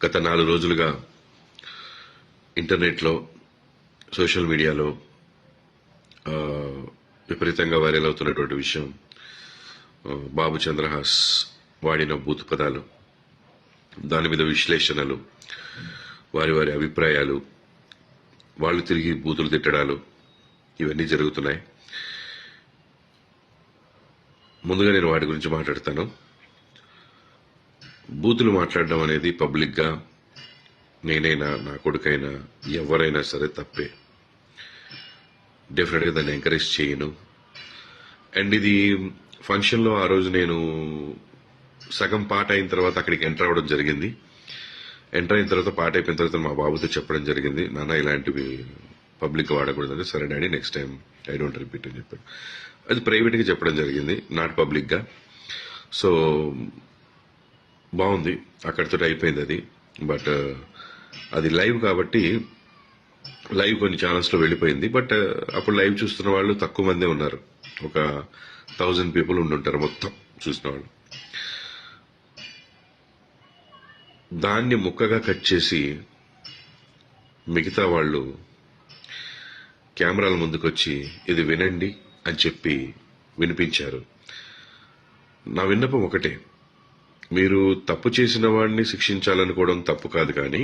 గత 4 రోజులుగా ఇంటర్నెట్లో సోషల్ మీడియాలో విపరీతంగా వైరల్ అవుతున్నటువంటి విషయం బాబు చంద్రహాస్ వాడిన బూతు పదాలు, దాని మీద విశ్లేషణలు, వారి వారి అభిప్రాయాలు, వాళ్ళు తిరిగి బూతులు తిట్టడాలు ఇవన్నీ జరుగుతున్నాయి. ముందుగా నేను వాటి గురించి మాట్లాడతాను. బూతులు మాట్లాడడం అనేది పబ్లిక్గా నేనైనా నా కొడుకైనా ఎవరైనా సరే తప్పే. డెఫినెట్గా దాన్ని ఎంకరేజ్ చేయను. అండ్ ఇది ఫంక్షన్లో ఆ రోజు నేను సగం పాట అయిన తర్వాత అక్కడికి ఎంటర్ అవ్వడం జరిగింది. ఎంటర్ అయిన తర్వాత పాట అయిపోయిన తర్వాత మా బాబుతో చెప్పడం జరిగింది, నాన్న ఇలాంటివి పబ్లిక్ వాడకూడదని. సరే daddy, next time I don't repeat అని చెప్పాడు. అది ప్రైవేట్గా చెప్పడం జరిగింది, నాట్ పబ్లిక్గా. సో బాగుంది, అక్కడితో అయిపోయింది అది. బట్ అది లైవ్ కాబట్టి లైవ్ కొన్ని ఛానల్స్లో వెళ్ళిపోయింది. బట్ అప్పుడు లైవ్ చూస్తున్న వాళ్ళు తక్కువ మందే ఉన్నారు, ఒక 1000 పీపుల్ ఉండుంటారు మొత్తం చూసిన వాళ్ళు. దాన్ని ముక్కగా కట్ చేసి మిగతా వాళ్ళు కెమెరాల ముందుకొచ్చి ఇది వినండి అని చెప్పి వినిపించారు. నా విన్నపం ఒకటే, మీరు తప్పు చేసిన వాడిని శిక్షించాలనుకోవడం తప్పు కాదు, కానీ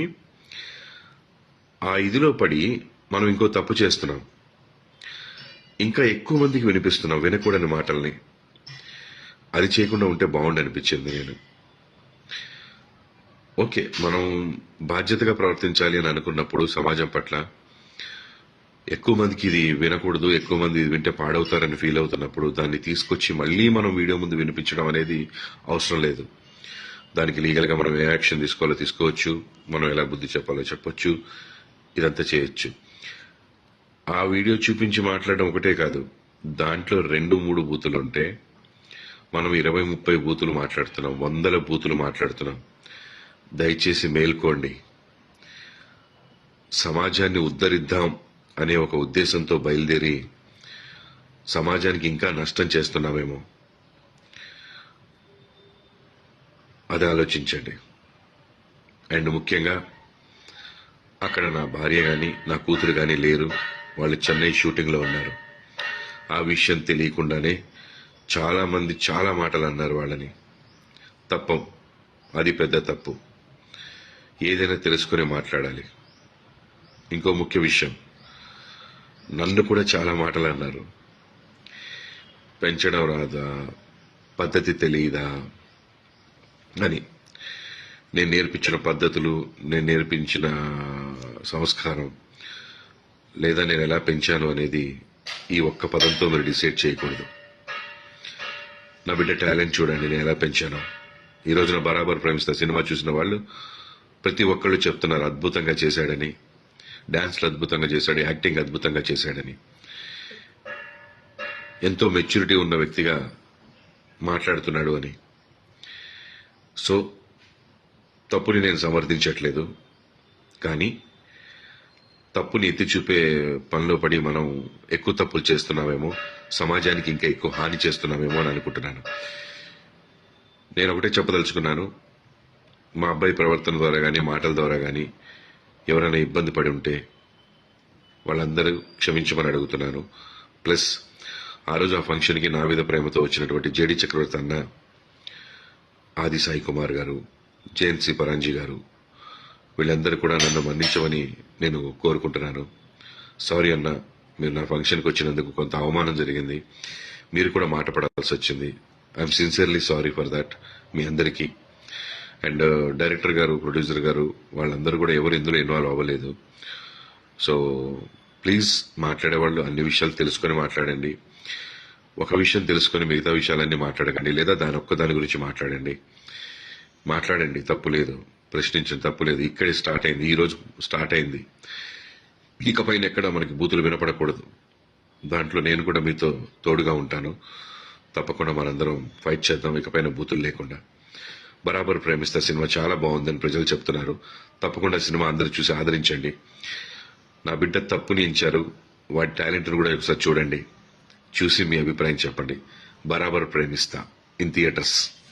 ఆ ఇదిలో పడి మనం ఇంకో తప్పు చేస్తున్నాం, ఇంకా ఎక్కువ మందికి వినిపిస్తున్నాం వినకూడని మాటల్ని. అది చేయకుండా ఉంటే బాగుండి అనిపించింది. నేను ఓకే, మనం బాధ్యతగా ప్రవర్తించాలి అని అనుకున్నప్పుడు సమాజం పట్ల ఎక్కువ మందికి ఇది వినకూడదు, ఎక్కువ మంది ఇది వింటే పాడవుతారని ఫీల్ అవుతున్నప్పుడు దాన్ని తీసుకొచ్చి మళ్ళీ మనం వీడియో ముందు వినిపించడం అనేది అవసరం లేదు. దానికి లీగల్గా మనం ఏ యాక్షన్ తీసుకోవాలో తీసుకోవచ్చు, మనం ఎలా బుద్ధి చెప్పాలో చెప్పొచ్చు, ఇదంతా చేయొచ్చు. ఆ వీడియో చూపించి మాట్లాడడం ఒకటే కాదు, దాంట్లో 2-3 బూతులు ఉంటే మనం 20-30 బూతులు మాట్లాడుతున్నాం, 100 బూతులు మాట్లాడుతున్నాం. దయచేసి మేల్కోండి. సమాజాన్ని ఉద్ధరిద్దాం అనే ఒక ఉద్దేశంతో బయలుదేరి సమాజానికి ఇంకా నష్టం చేస్తున్నామేమో, అది ఆలోచించండి. అండ్ ముఖ్యంగా అక్కడ నా భార్య కానీ నా కూతురు కానీ లేరు, వాళ్ళు చెన్నై షూటింగ్లో ఉన్నారు. ఆ విషయం తెలియకుండానే చాలా మంది చాలా మాటలు అన్నారు వాళ్ళని. తప్పం, అది పెద్ద తప్పు. ఏదైనా తెలుసుకుని మాట్లాడాలి. ఇంకో ముఖ్య విషయం, నన్ను కూడా చాలా మాటలు అన్నారు. పెంచడం రాదా, పద్ధతి తెలియదా అని. నేను నేర్పించిన పద్ధతులు, నేను నేర్పించిన సంస్కారం, లేదా నేను ఎలా పెంచాను అనేది ఈ ఒక్క పదంతో మీరు డిసైడ్ చేయకూడదు. నా బిడ్డ టాలెంట్ చూడండి, నేను ఎలా పెంచాను. ఈ రోజున బరాబర్ ప్రేమిస్తా సినిమా చూసిన వాళ్ళు ప్రతి ఒక్కళ్ళు చెప్తున్నారు అద్భుతంగా చేశాడని, డాన్స్లు అద్భుతంగా చేశాడు, యాక్టింగ్ అద్భుతంగా చేశాడని. ఎంతో మెచ్యూరిటీ ఉన్న వ్యక్తిగా మాట్లాడుతున్నాడు అని. సో తప్పుని నేను సమర్థించట్లేదు, కానీ తప్పుని ఎత్తి చూపే పనిలో పడి మనం ఎక్కువ తప్పులు చేస్తున్నామేమో, సమాజానికి ఇంకా ఎక్కువ హాని చేస్తున్నామేమో అని అనుకుంటున్నాను. నేను ఒకటే చెప్పదలుచుకున్నాను, మా అబ్బాయి ప్రవర్తన ద్వారా కానీ మాటల ద్వారా కానీ ఎవరైనా ఇబ్బంది పడి ఉంటే వాళ్ళందరూ క్షమించమని అడుగుతున్నాను. ప్లస్ ఆ రోజు ఆ ఫంక్షన్కి నా మీద ప్రేమతో వచ్చినటువంటి జేడి చక్రవర్తి అన్న, ఆది సాయి కుమార్ గారు, జేఎన్సీ పరాంజీ గారు, వీళ్ళందరూ కూడా నన్ను మన్నించమని నేను కోరుకుంటున్నాను. సారీ అన్న, మీరు నా ఫంక్షన్కి వచ్చినందుకు కొంత అవమానం జరిగింది, మీరు కూడా మాట పడాల్సి వచ్చింది. I'm sincerely sorry for that మీ అందరికీ. అండ్ డైరెక్టర్ గారు, ప్రొడ్యూసర్ గారు, వాళ్ళందరూ కూడా ఎవరు ఇందులో ఇన్వాల్వ్ అవ్వలేదు. సో ప్లీజ్ మాట్లాడేవాళ్ళు అన్ని విషయాలు తెలుసుకొని మాట్లాడండి. ఒక విషయం తెలుసుకొని మిగతా విషయాలన్నీ మాట్లాడకండి, లేదా దాని గురించి మాట్లాడండి, తప్పు లేదు, ప్రశ్నించిన తప్పు లేదు. ఇక్కడే స్టార్ట్ అయింది, ఈ రోజు స్టార్ట్ అయింది. ఇకపైన ఎక్కడ మనకి బూతులు వినపడకూడదు. దాంట్లో నేను కూడా మీతో తోడుగా ఉంటాను. తప్పకుండా మనందరం ఫైట్ చేద్దాం, ఇకపైన బూతులు లేకుండా. బరాబర్ ప్రేమిస్తా సినిమా చాలా బాగుందని ప్రజలు చెప్తున్నారు. తప్పకుండా సినిమా అందరూ చూసి ఆదరించండి. నా బిడ్డ తప్పుని ఎంచారు, వాడి టాలెంట్ను కూడా ఒకసారి చూడండి, చూసి మీ అభిప్రాయం చెప్పండి. బరాబర్ ప్రేమిస్తా ఇన్ థియేటర్స్.